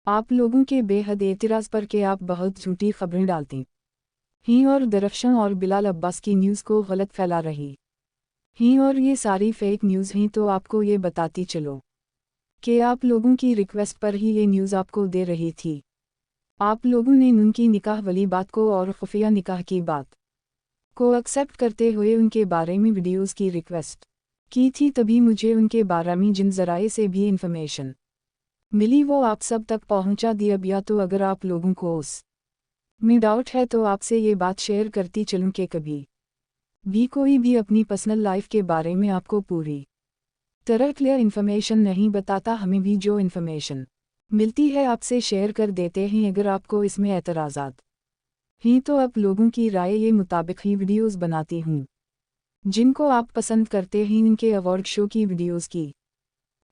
आप लोगों के बेहद एतराज़ पर के आप बहुत झूठी खबरें डालती ही और दरफ्शन और बिलाल अब्बास की न्यूज़ को गलत फैला रही ही और ये सारी फेक न्यूज़ ही तो आपको ये बताती चलो कि आप लोगों की रिक्वेस्ट पर ही ये न्यूज़ आपको दे रही थी। आप लोगों ने उनकी निकाह वाली बात को और खुफिया निकाह की बात को एक्सेप्ट करते हुए उनके बारे में वीडियोज़ की रिक्वेस्ट की थी, तभी मुझे उनके बारे में जिन ज़राए से भी इंफॉर्मेशन मिली वो आप सब तक पहुंचा दी। अब या तो अगर आप लोगों को उस में डाउट है तो आपसे ये बात शेयर करती चलूं कि कभी भी कोई भी अपनी पर्सनल लाइफ के बारे में आपको पूरी तरह क्लियर इन्फॉर्मेशन नहीं बताता। हमें भी जो इन्फॉर्मेशन मिलती है आपसे शेयर कर देते हैं। अगर आपको इसमें एतराज़ात ही तो आप लोगों की राय के मुताबिक ही वीडियोस बनाती हूँ जिनको आप पसंद करते हैं। इनके अवार्ड शो की वीडियोस की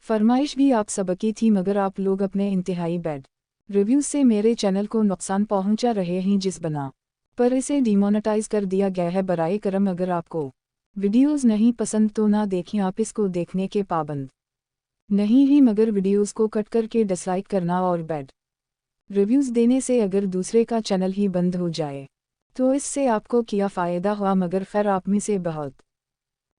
फरमाइश भी आप सबकी थी, मगर आप लोग अपने इंतहाई बैड रिव्यूज़ से मेरे चैनल को नुकसान पहुंचा रहे हैं, जिस बना पर इसे डिमोनेटाइज कर दिया गया है। बराए करम अगर आपको वीडियोस नहीं पसंद तो ना देखें, आप इसको देखने के पाबंद नहीं ही, मगर वीडियोस को कट करके डिसलाइक करना और बैड रिव्यूज़ देने से अगर दूसरे का चैनल ही बंद हो जाए तो इससे आपको क्या फ़ायदा हुआ। मगर खैर आप में से बहुत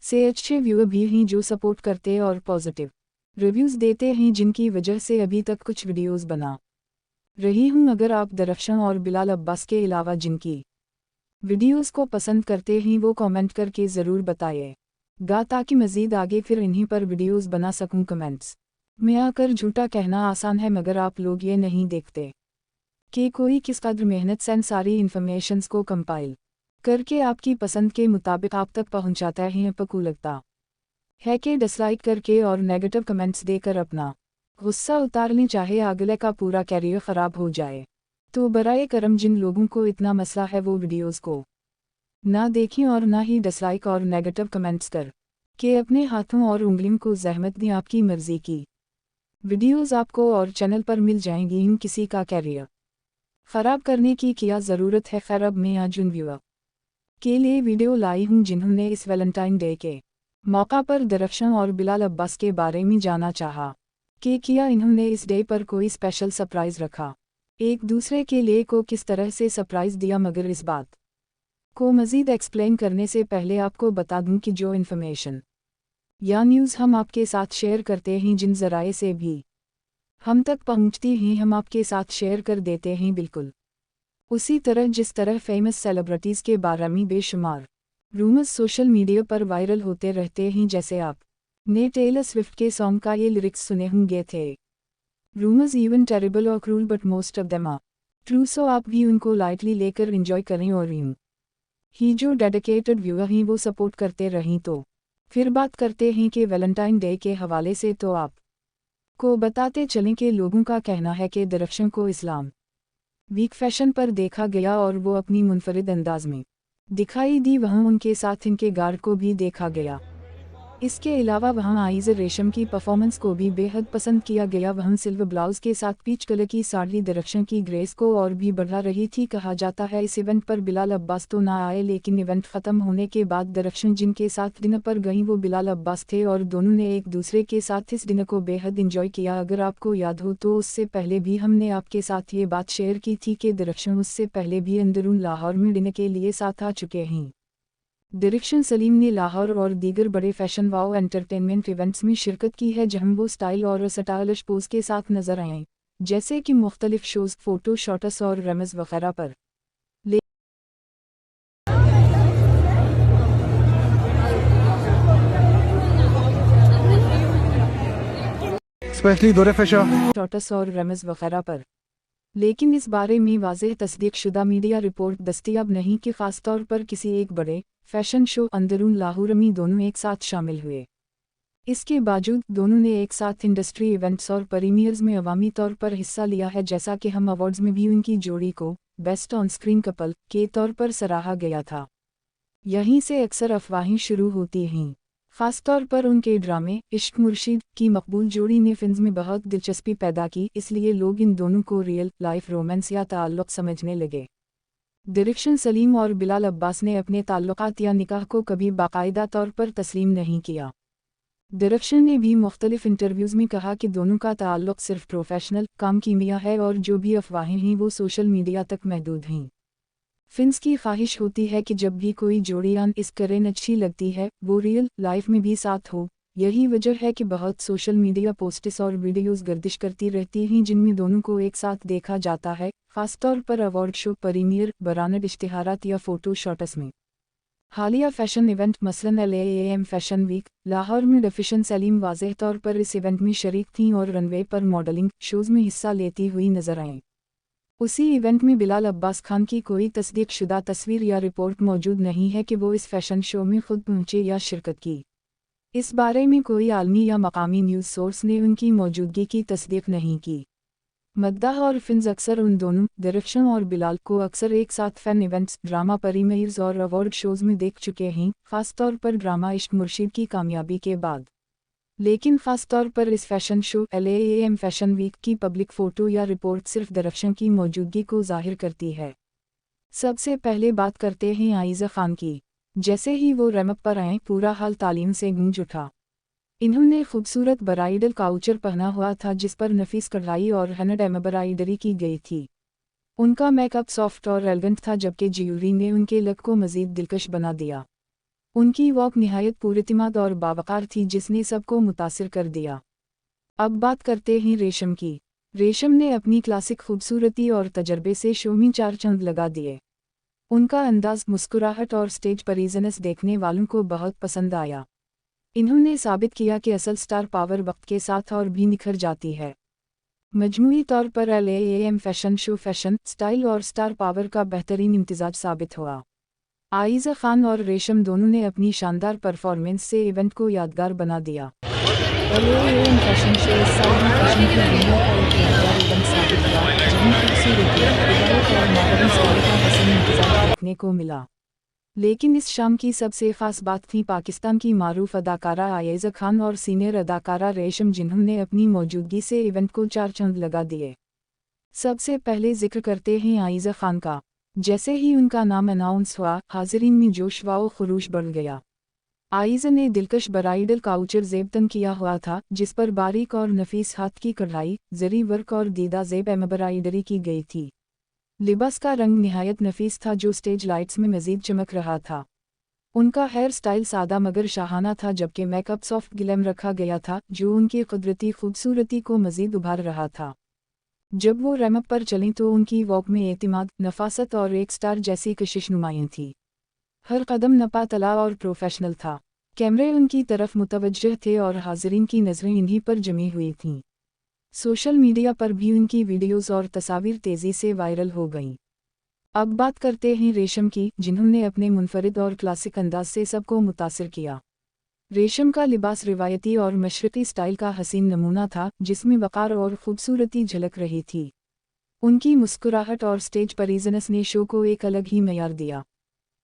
से अच्छे व्यूअर भी हैं जो सपोर्ट करते और पॉजिटिव रिव्यूज़ देते हैं, जिनकी वजह से अभी तक कुछ वीडियोस बना रही हूँ। अगर आप दरफ्शन और बिलाल अब्बास के अलावा जिनकी वीडियोस को पसंद करते हैं वो कमेंट करके ज़रूर बताइएगा, ताकि मज़ीद आगे फिर इन्हीं पर वीडियोस बना सकूं। कमेंट्स में आकर झूठा कहना आसान है, मगर आप लोग ये नहीं देखते कि कोई किस कदर मेहनत से सारी इन्फॉर्मेशंस को कंपाइल करके आपकी पसंद के मुताबिक आप तक पहुंचाता है। आपको लगता है कि डिसलाइक करके और नेगेटिव कमेंट्स देकर अपना गुस्सा उतारने चाहे अगले का पूरा कैरियर ख़राब हो जाए, तो बराए करम जिन लोगों को इतना मसला है वो वीडियोस को ना देखें और ना ही डिसलाइक और नेगेटिव कमेंट्स कर के अपने हाथों और उंगलियों को जहमत दें। आपकी मर्ज़ी की वीडियोस आपको और चैनल पर मिल जाएंगी। इन किसी का कैरियर ख़राब करने की क्या ज़रूरत है। खैर अब मैं आज उन व्यूअर के लिए वीडियो लाई हूँ जिन्होंने इस वैलेंटाइन डे के मौका पर दरफ्शन और बिलाल अब्बास के बारे में जाना चाहा कि क्या इन्होंने इस डे पर कोई स्पेशल सरप्राइज़ रखा, एक दूसरे के लिए को किस तरह से सरप्राइज़ दिया। मगर इस बात को मज़ीद एक्सप्लेन करने से पहले आपको बता दूं कि जो इन्फॉर्मेशन या न्यूज़ हम आपके साथ शेयर करते हैं, जिन ज़राए से भी हम तक पहुंचती हैं, हम आपके साथ शेयर कर देते हैं बिल्कुल उसी तरह जिस तरह फेमस सेलिब्रिटीज़ के बारे में बेशुमार रूमर्स सोशल मीडिया पर वायरल होते रहते हैं। जैसे आप ने टेलर स्विफ्ट के सॉन्ग का ये लिरिक्स सुने होंगे थे, रूमर्स इवन टेरिबल और cruel but most of them are true, so आप भी उनको लाइटली लेकर एंजॉय करें और यूं ही जो डेडिकेटेड व्यूअर हैं वो सपोर्ट करते रहें। तो फिर बात करते हैं कि वैलेंटाइन डे के हवाले से तो आप को बताते चलें कि लोगों का कहना है कि दरफ्शन को इस्लाम वीक फैशन पर देखा गया और वो अपनी मुनफरिद अंदाज में दिखाई दी। वहाँ उनके साथ इनके गार्ड को भी देखा गया। इसके अलावा वहाँ आइज़ रेशम की परफॉर्मेंस को भी बेहद पसंद किया गया। वहाँ सिल्वर ब्लाउज़ के साथ पीच कलर की साड़ी दरफ्शन की ग्रेस को और भी बढ़ा रही थी। कहा जाता है इस इवेंट पर बिलाल अब्बास तो ना आए, लेकिन इवेंट ख़त्म होने के बाद दरफ्शन जिनके साथ डिनर पर गईं वो बिलाल अब्बास थे और दोनों ने एक दूसरे के साथ इस डिनर को बेहद इंजॉय किया। अगर आपको याद हो तो उससे पहले भी हमने आपके साथ ये बात शेयर की थी कि दरफ्शन उससे पहले भी अंदरून लाहौर में डिनर के लिए साथ आ चुके हैं। दरफ्शन सलीम ने लाहौर और दीगर बड़े फैशन वाओ एंटरटेनमेंट इवेंट्स में शिरकत की है, जहां वो स्टाइल और स्टाइलिश पोज के साथ नजर आए, जैसे कि मुख्तलिफ शोज़, फोटो शॉट्स और रमज़ वगैरह पर। स्पेशली दौरे फशा शॉट्स और रमज़ वगैरह पर, लेकिन इस बारे में वाज़ेह तस्दीक शुदा मीडिया रिपोर्ट दस्तयाब नहीं कि ख़ास तौर पर किसी एक बड़े फैशन शो अंदरून लाहौर में दोनों एक साथ शामिल हुए। इसके बावजूद दोनों ने एक साथ इंडस्ट्री इवेंट्स और प्रीमियर्स में अवामी तौर पर हिस्सा लिया है। जैसा कि हम अवार्ड्स में भी उनकी जोड़ी को बेस्ट ऑन स्क्रीन कपल के तौर पर सराहा गया था। यहीं से अक्सर अफवाहें शुरू होती हैं, ख़ासतौर पर उनके ड्रामे इश्क मुर्शिद की मकबूल जोड़ी ने फिल्म में बहुत दिलचस्पी पैदा की, इसलिए लोग इन दोनों को रियल लाइफ रोमांस या ताल्लुक़ समझने लगे। दरफ्शन सलीम और बिलाल अब्बास ने अपने ताल्लुकात या निकाह को कभी बाकायदा तौर पर तस्लीम नहीं किया। दरफ्शन ने भी मुख्तलिफ इंटरव्यूज़ में कहा कि दोनों का ताल्लुक़ सिर्फ प्रोफेशनल काम कीमिया है और जो भी अफवाहें हैं वो सोशल मीडिया तक महदूद हैं। फिन्स की ख्वाहिश होती है कि जब भी कोई जोड़ियां इस करें अच्छी लगती है वो रियल लाइफ में भी साथ हो। यही वजह है कि बहुत सोशल मीडिया पोस्ट्स और वीडियोस गर्दिश करती रहती हैं जिनमें दोनों को एक साथ देखा जाता है, ख़ासतौर पर अवार्ड शो, प्रीमियर, ब्रांड इश्तिहारात या फ़ोटो शॉट्स में। हालिया फैशन इवेंट मसलन LAAM फैशन वीक लाहौर में दरफ्शन सलीम वाज़ेह तौर पर इस इवेंट में शरीक थीं और रनवे पर मॉडलिंग शोज़ में हिस्सा लेती हुई नजर आएं। उसी इवेंट में बिलाल अब्बास खान की कोई तस्दीक शुदा तस्वीर या रिपोर्ट मौजूद नहीं है कि वो इस फैशन शो में खुद पहुंचे या शिरकत की। इस बारे में कोई आलमी या मकामी न्यूज़ सोर्स ने उनकी मौजूदगी की तस्दीक नहीं की। मद्दाह और फिन्स अक्सर उन दोनों दरफ्शन और बिलाल को अक्सर एक साथ फैन इवेंट्स, ड्रामा प्रीमियर्स और अवार्ड शोज़ में देख चुके हैं, ख़ासतौर पर ड्रामा इश्क मुर्शिद की कामयाबी के बाद। लेकिन ख़ास तौर पर इस fashion show LAAM fashion week की पब्लिक फ़ोटो या रिपोर्ट सिर्फ दरफ्शन की मौजूदगी को ज़ाहिर करती है। सबसे पहले बात करते हैं आइज़ा खान की। जैसे ही वो रैंप पर आए पूरा हाल तालीम से गूंज उठा। इन्होंने खूबसूरत ब्राइडल काउचर पहना हुआ था जिस पर नफीस कढ़ाई और हैंड एम्ब्रॉयडरी की गई थी। उनका मेकअप सॉफ्ट और एलिगेंट था जबकि ज्वेलरी ने उनके लुक को मज़ीद दिलकश बना दिया। उनकी वॉक निहायत पुरइतिमाद और बावकार थी जिसने सबको मुतासिर कर दिया। अब बात करते हैं रेशम की। रेशम ने अपनी क्लासिक खूबसूरती और तजर्बे से शो में चार चांद लगा दिए। उनका अंदाज, मुस्कुराहट और स्टेज प्रेजेंस देखने वालों को बहुत पसंद आया। इन्होंने साबित किया कि असल स्टार पावर वक्त के साथ और भी निखर जाती है। मजमूई तौर पर LAAM fashion show fashion, style और स्टार पावर का बेहतरीन इम्तिजाज साबित हुआ। आइज़ा खान और रेशम दोनों ने अपनी शानदार परफॉर्मेंस से इवेंट को यादगार बना दिया। LAAM फैशन शो इस साल भी फैशन की दुनिया का एक यादगार इवेंट साबित हुआ, जहाँ खूबसूरती, हिदायत और मॉडर्न स्टाइल का हसीन इम्तिजाज देखने को मिला। लेकिन इस शाम की सबसे ख़ास बात थी पाकिस्तान की मारूफ अदाकारा आइज़ा खान और सीनियर अदाकारा रेशम, जिन्होंने अपनी मौजूदगी से इवेंट को चार चांद लगा दिए। सबसे पहले जिक्र करते हैं आइज़ा खान का। जैसे ही उनका नाम अनाउंस हुआ, हाज़रीन में जोश व खरूश बढ़ गया। आइज़ा ने दिलकश ब्राइडल काउचर ज़ेब किया हुआ था जिस पर बारीक और नफीस हाथ की कढ़ाई, जरी वर्क और दीदा ज़ेब एम्ब्रॉयडरी की गई थी। लिबास का रंग निहायत नफीस था जो स्टेज लाइट्स में मज़ीद चमक रहा था। उनका हेयर स्टाइल सादा मगर शाहाना था जबकि मेकअप सॉफ्ट ग्लैम रखा गया था जो उनकी कुदरती खूबसूरती को मज़ीद उभार रहा था। जब वो रैंप पर चलीं तो उनकी वॉक में एतिमाद, नफासत और एक स्टार जैसी कशिश नुमायां थी। हर कदम नपा तला और प्रोफेशनल था। कैमरे उनकी तरफ मुतवज्जह थे और हाज़रीन की नज़रें इन्हीं पर जमी हुई थीं। सोशल मीडिया पर भी उनकी वीडियोस और तस्वीर तेज़ी से वायरल हो गईं। अब बात करते हैं रेशम की, जिन्होंने अपने मुनफरिद और क्लासिक अंदाज से सबको मुतासिर किया। रेशम का लिबास रिवायती और मशरक़ी स्टाइल का हसीन नमूना था जिसमें वक़ार और ख़ूबसूरती झलक रही थी। उनकी मुस्कुराहट और स्टेज प्रेज़ेंस ने शो को एक अलग ही मयार दिया।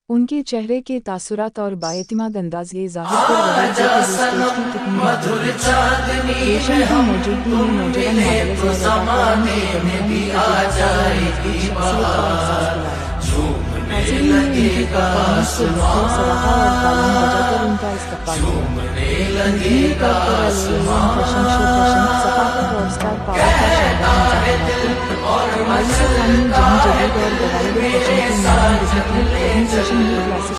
उनके चेहरे के तासुरात और बाएतिमाद अंदाज ये ज़ाहिर कर रहे थे कि स्टेज की कितनी रेशम की मौजूदगी में नौजवान मॉडल्स और अदाकारों के दरमियान एक और मजबूत शख्सियत का एहसास दिलाया। हाज़रीन ने उनकी परफॉर्मेंस से भरपूर सराहा और तालियां बजाकर उनका इस्तक़बाल किया। यकीनी तौर पर LAAM फैशन शो फैशन, सफ़ाकत और स्टार पावर का शानदार मुजाहरा था। आइज़ा खान ने जहाँ जदीद और ब्राइडल फैशन की मीनार रची थी, वहीं फैशन में क्लासिक